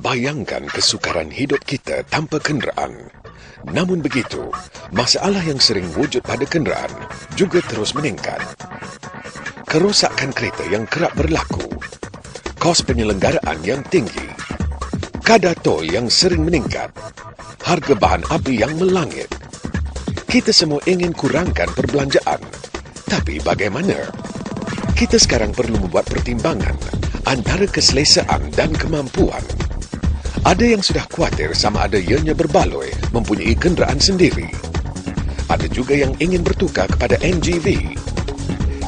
Bayangkan kesukaran hidup kita tanpa kenderaan. Namun begitu, masalah yang sering wujud pada kenderaan juga terus meningkat. Kerosakan kereta yang kerap berlaku, kos penyelenggaraan yang tinggi, kadar tol yang sering meningkat, harga bahan api yang melangit. Kita semua ingin kurangkan perbelanjaan. Tapi bagaimana? Kita sekarang perlu membuat pertimbangan antara keselesaan dan kemampuan. Ada yang sudah khawatir sama ada ianya berbaloi mempunyai kenderaan sendiri. Ada juga yang ingin bertukar kepada NGV.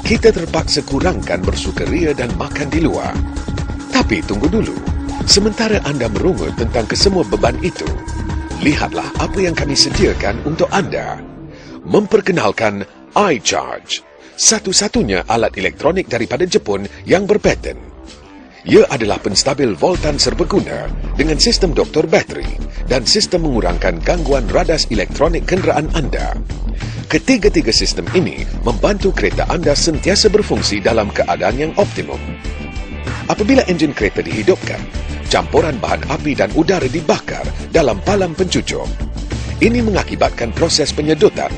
Kita terpaksa kurangkan bersukaria dan makan di luar. Tapi tunggu dulu. Sementara anda merungut tentang kesemua beban itu, lihatlah apa yang kami sediakan untuk anda. Memperkenalkan iCharge, satu-satunya alat elektronik daripada Jepun yang berpaten. Ia adalah penstabil voltan serbaguna dengan sistem doktor bateri dan sistem mengurangkan gangguan radas elektronik kenderaan anda. Ketiga-tiga sistem ini membantu kereta anda sentiasa berfungsi dalam keadaan yang optimum. Apabila enjin kereta dihidupkan, campuran bahan api dan udara dibakar dalam palang pencucuk. Ini mengakibatkan proses penyedotan,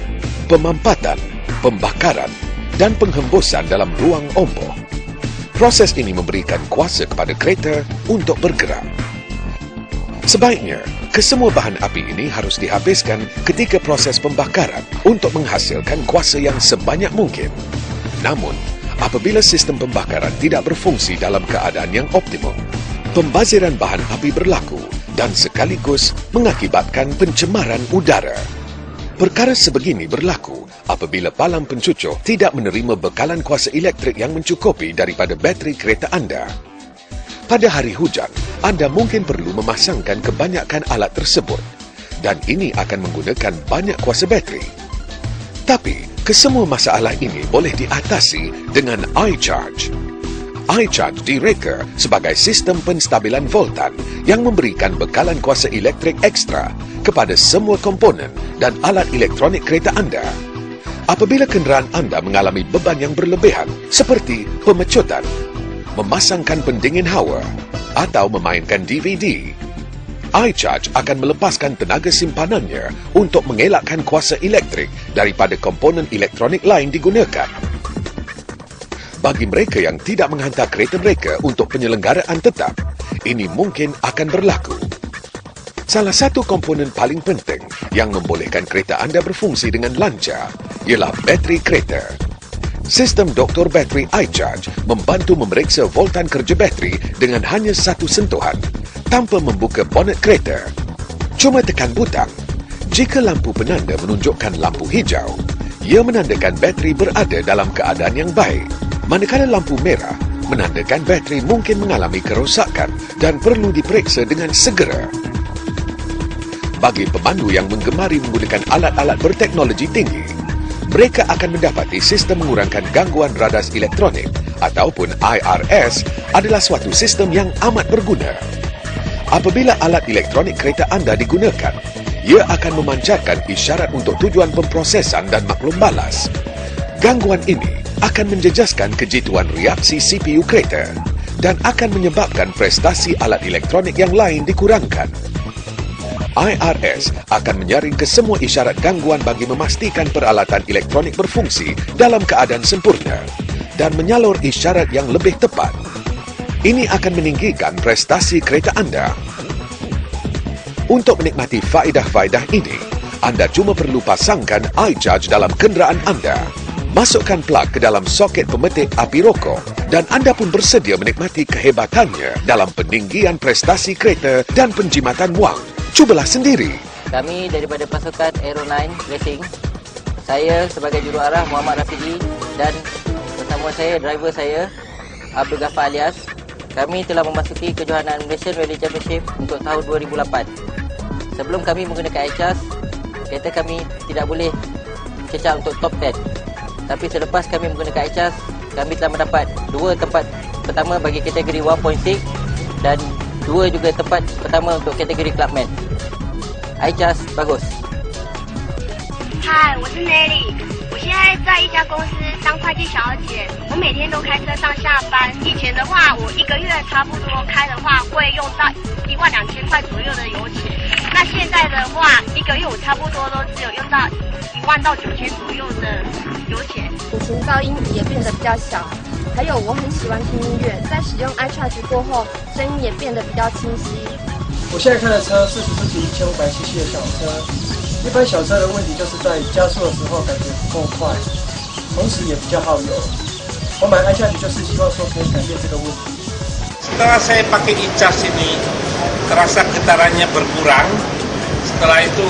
pemampatan, pembakaran dan penghembusan dalam ruang omboh. Proses ini memberikan kuasa kepada kereta untuk bergerak. Sebaiknya, kesemua bahan api ini harus dihabiskan ketika proses pembakaran untuk menghasilkan kuasa yang sebanyak mungkin. Namun, apabila sistem pembakaran tidak berfungsi dalam keadaan yang optimum, pembaziran bahan api berlaku dan sekaligus mengakibatkan pencemaran udara. Perkara sebegini berlaku apabila palang pencucuk tidak menerima bekalan kuasa elektrik yang mencukupi daripada bateri kereta anda. Pada hari hujan, anda mungkin perlu memasangkan kebanyakan alat tersebut dan ini akan menggunakan banyak kuasa bateri. Tapi, kesemua masalah ini boleh diatasi dengan iCharge. iCharge direka sebagai sistem penstabilan voltan yang memberikan bekalan kuasa elektrik ekstra kepada semua komponen dan alat elektronik kereta anda. Apabila kenderaan anda mengalami beban yang berlebihan seperti pemecutan, memasangkan pendingin hawa atau memainkan DVD, iCharge akan melepaskan tenaga simpanannya untuk mengelakkan kuasa elektrik daripada komponen elektronik lain digunakan. Bagi mereka yang tidak menghantar kereta mereka untuk penyelenggaraan tetap, ini mungkin akan berlaku. Salah satu komponen paling penting yang membolehkan kereta anda berfungsi dengan lancar ialah bateri kereta. Sistem doktor bateri iCharge membantu memeriksa voltan kerja bateri dengan hanya satu sentuhan tanpa membuka bonet kereta. Cuma tekan butang. Jika lampu penanda menunjukkan lampu hijau, ia menandakan bateri berada dalam keadaan yang baik. Manakala lampu merah menandakan bateri mungkin mengalami kerosakan dan perlu diperiksa dengan segera. Bagi pemandu yang menggemari menggunakan alat-alat berteknologi tinggi, mereka akan mendapati sistem mengurangkan gangguan radas elektronik ataupun IRS adalah suatu sistem yang amat berguna. Apabila alat elektronik kereta anda digunakan, ia akan memancarkan isyarat untuk tujuan pemprosesan dan maklum balas. Gangguan ini akan menjejaskan kejituan reaksi CPU kereta dan akan menyebabkan prestasi alat elektronik yang lain dikurangkan. IRS akan menyaring ke semua isyarat gangguan bagi memastikan peralatan elektronik berfungsi dalam keadaan sempurna dan menyalur isyarat yang lebih tepat. Ini akan meninggikan prestasi kereta anda. Untuk menikmati faedah-faedah ini, anda cuma perlu pasangkan iCharge dalam kenderaan anda. Masukkan plug ke dalam soket pemetik api rokok dan anda pun bersedia menikmati kehebatannya dalam peninggian prestasi kereta dan penjimatan wang. Cubalah sendiri. Kami daripada pasukan Aero 9 Racing. Saya sebagai juruarah Muhammad Rafidi dan bersama saya driver saya Abdul Ghaffar Alias. Kami telah memasuki kejohanan Malaysian Rally Championship untuk tahun 2008. Sebelum kami menggunakan iCharge, kereta kami tidak boleh cecah untuk top 10. Tapi selepas kami menggunakan iCharge, kami telah mendapat 2 tempat pertama bagi kategori 1.6 dan 2 juga tempat pertama untuk kategori Clubman. iCharge bagus. 嗨，我是 Nelly，我现在在一家公司当会计小姐，我每天都开车上下班。以前的话，我一个月差不多开的话会用到12000块左右的油钱。那现在的话，一个月我差不多都只有用到1万到9000左右的油钱。引擎噪音也变得比较小，还有我很喜欢听音乐，在使用 iCharge 过后，声音也变得比较清晰。我现在开的车是福斯1500cc 的小车，一般小车的问题就是在加速的时候感觉不够快，同时也比较耗油。我买 iCharge 就是希望说可以改变这个问题。Setelah saya pakai iCharge ini, terasa getarannya berkurang. Setelah itu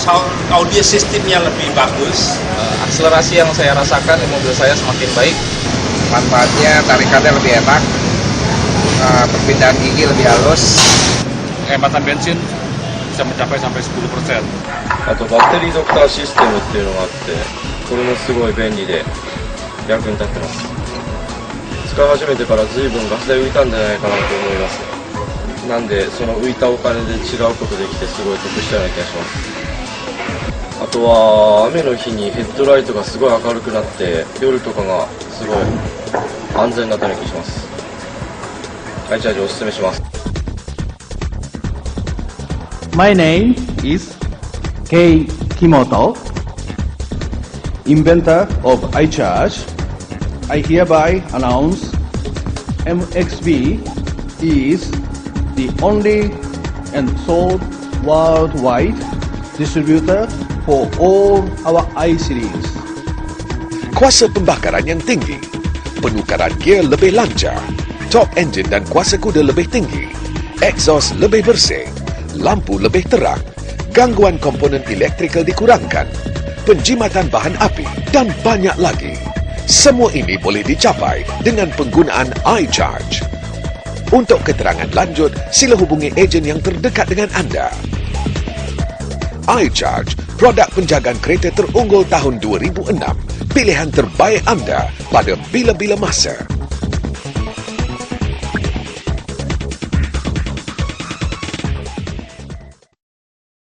sound audio sistemnya lebih bagus. Akselerasi yang saya rasakan di mobil saya semakin baik. Manfaatnya tarikannya lebih enak, perpindahan gigi lebih halus. Penghematan bensin bisa mencapai sampai 10%. あとバッテリードクターシステムっていうのがあって、これもすごい便利で役に立ってます。使い始めてから随分ガス代浮いたんじゃないかなと思います。なんでその浮いたお金で違うことできてすごい得したような気がします。あとは雨の日にヘッドライトがすごい明るくなって夜とかがすごい安全になったような気がします。iCharge おすすめします。My name is Kei Kimoto, inventor of iCharge. I hereby announce MXV is the only and sole worldwide distributor for all our i-series. Kuasa pembakaran yang tinggi, penukaran gear lebih lancar, top engine dan kuasa kuda lebih tinggi, exhaust lebih bersih, lampu lebih terang, gangguan komponen elektrikal dikurangkan, penjimatan bahan api dan banyak lagi. Semua ini boleh dicapai dengan penggunaan iCharge. Untuk keterangan lanjut, sila hubungi ejen yang terdekat dengan anda. iCharge, produk penjagaan kereta terunggul tahun 2006, pilihan terbaik anda pada bila-bila masa.